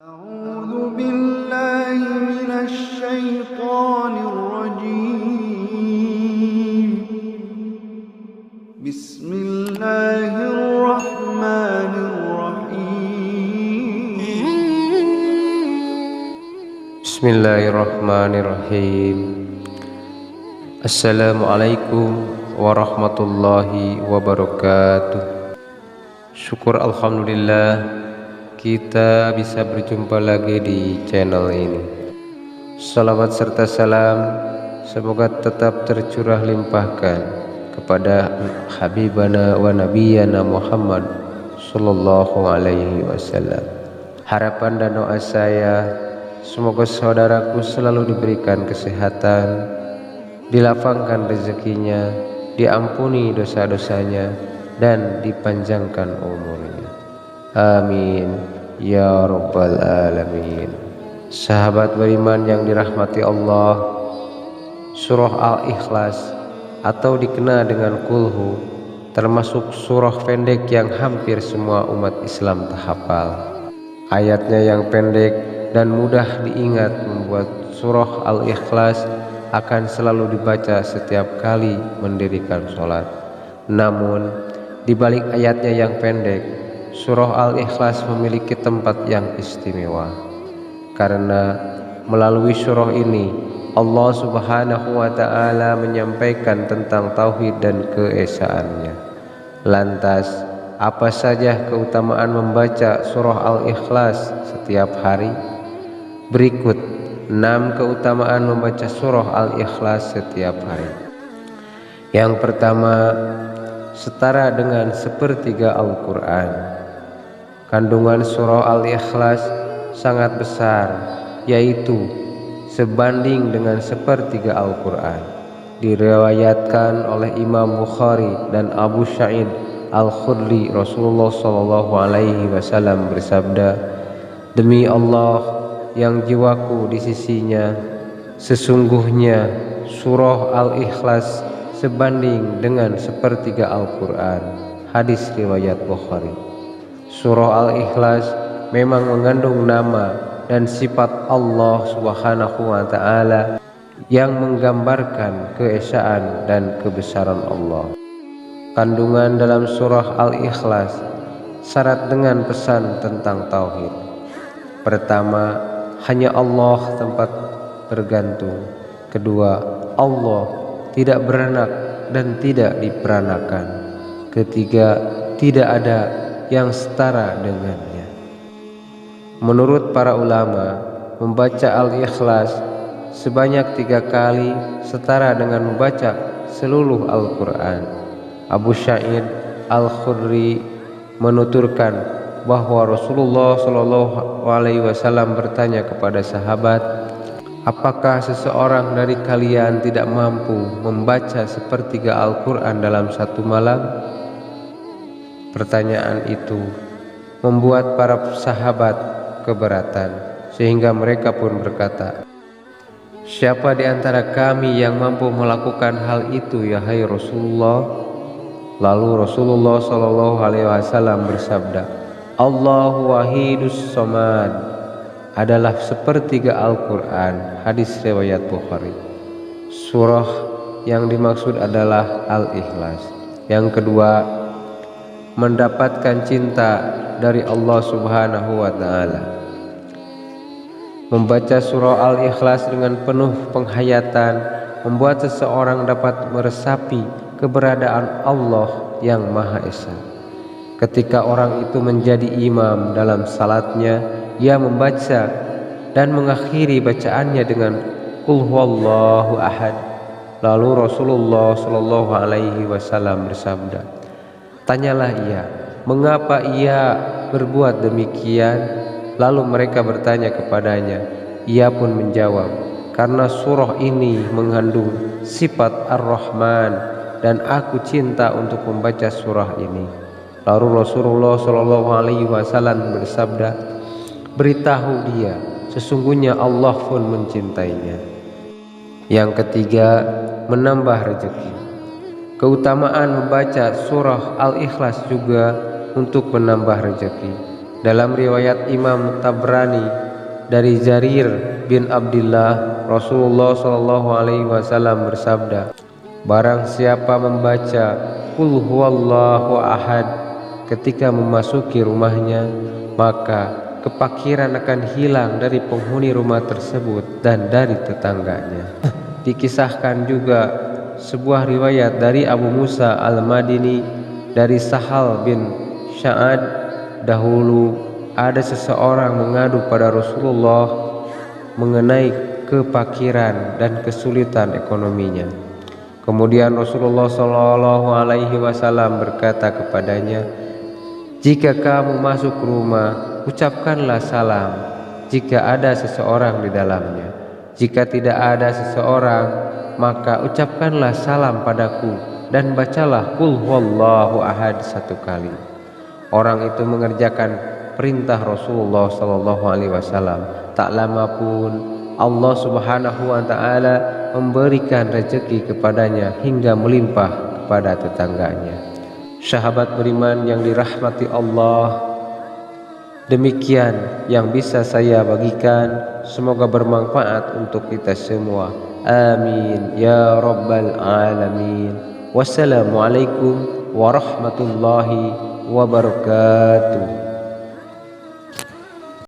أعوذ بالله من الشيطان الرجيم بسم الله الرحمن الرحيم Bismillahirrahmanirrahim. Assalamualaikum warahmatullahi wabarakatuh. Syukur alhamdulillah kita bisa berjumpa lagi di channel ini. Salawat serta salam semoga tetap tercurah limpahkan kepada Habibana wa Nabiyana Muhammad Sallallahu Alaihi Wasallam. Harapan dan doa saya, semoga saudaraku selalu diberikan kesehatan, dilapangkan rezekinya, diampuni dosa-dosanya, dan dipanjangkan umurnya. Amin ya rabbal alamin. Sahabat beriman yang dirahmati Allah, surah Al-Ikhlas atau dikenal dengan Kulhu termasuk surah pendek yang hampir semua umat Islam tak hafal. Ayatnya yang pendek dan mudah diingat membuat surah Al-Ikhlas akan selalu dibaca setiap kali mendirikan sholat. Namun di balik ayatnya yang pendek, surah Al-Ikhlas memiliki tempat yang istimewa, karena melalui surah ini Allah Subhanahu wa Ta'ala menyampaikan tentang tauhid dan keesaannya. Lantas, apa saja keutamaan membaca surah Al-Ikhlas setiap hari? Berikut 6 keutamaan membaca surah Al-Ikhlas setiap hari. Yang pertama, setara dengan sepertiga Al-Quran. Kandungan surah Al-Ikhlas sangat besar, yaitu sebanding dengan sepertiga Al-Quran. Diriwayatkan oleh Imam Bukhari dan Abu Sa'id Al-Khudri, Rasulullah Shallallahu Alaihi Wasallam bersabda, "Demi Allah yang jiwaku di sisinya, sesungguhnya surah Al-Ikhlas sebanding dengan sepertiga Al-Quran." Hadis riwayat Bukhari. Surah Al-Ikhlas memang mengandung nama dan sifat Allah Subhanahu wa Ta'ala yang menggambarkan keesaan dan kebesaran Allah. Kandungan dalam surah Al-Ikhlas syarat dengan pesan tentang tauhid. Pertama, hanya Allah tempat bergantung. Kedua, Allah tidak beranak dan tidak diperanakan. Ketiga, tidak ada yang setara dengannya. Menurut para ulama, membaca Al-Ikhlas sebanyak 3 kali setara dengan membaca seluruh Al-Quran. Abu Sa'id Al-Khudri menuturkan bahwa Rasulullah Shallallahu Alaihi Wasallam bertanya kepada sahabat, "Apakah seseorang dari kalian tidak mampu membaca sepertiga Al-Quran dalam satu malam?" Pertanyaan itu membuat para sahabat keberatan, sehingga mereka pun berkata, "Siapa di antara kami yang mampu melakukan hal itu, ya hai Rasulullah?" Lalu Rasulullah Shallallahu Alaihi Wasallam bersabda, "Allahu wahidus somad adalah sepertiga Al-Quran." Hadis riwayat Bukhari. Surah yang dimaksud adalah Al-Ikhlas. Yang kedua, mendapatkan cinta dari Allah Subhanahu wa Ta'ala. Membaca surah Al-Ikhlas dengan penuh penghayatan membuat seseorang dapat meresapi keberadaan Allah yang Maha Esa. Ketika orang itu menjadi imam dalam salatnya, ia membaca dan mengakhiri bacaannya dengan Qul huwallahu ahad. Lalu Rasulullah Shallallahu Alaihi Wasallam bersabda, tanyalah ia, mengapa ia berbuat demikian? Lalu mereka bertanya kepadanya. Ia pun menjawab, karena surah ini mengandung sifat Ar-Rahman dan aku cinta untuk membaca surah ini. Lalu Rasulullah Shallallahu Alaihi Wasallam bersabda, beritahu dia, sesungguhnya Allah pun mencintainya. Yang ketiga, menambah rezeki. Keutamaan membaca surah Al-Ikhlas juga untuk menambah rezeki. Dalam riwayat Imam Tabrani dari Jarir bin Abdullah, Rasulullah Shallallahu Alaihi Wasallam bersabda, barang siapa membaca Qul huwallahu ahad ketika memasuki rumahnya, maka kepakiran akan hilang dari penghuni rumah tersebut dan dari tetangganya. Dikisahkan juga sebuah riwayat dari Abu Musa al-Madini dari Sahal bin Sa'ad, dahulu ada seseorang mengadu pada Rasulullah mengenai kepakiran dan kesulitan ekonominya. Kemudian Rasulullah Shallallahu Alaihi Wasallam berkata kepadanya, jika kamu masuk rumah, ucapkanlah salam jika ada seseorang di dalamnya. Jika tidak ada seseorang, maka ucapkanlah salam padaku dan bacalah Qul huwallahu ahad 1 kali. Orang itu mengerjakan perintah Rasulullah Shallallahu Alaihi Wasallam. Tak lama pun Allah Subhanahu Wa Taala memberikan rezeki kepadanya hingga melimpah kepada tetangganya. Sahabat beriman yang dirahmati Allah, demikian yang bisa saya bagikan. Semoga bermanfaat untuk kita semua. Amin ya rabbal alamin. Wassalamualaikum warahmatullahi wabarakatuh.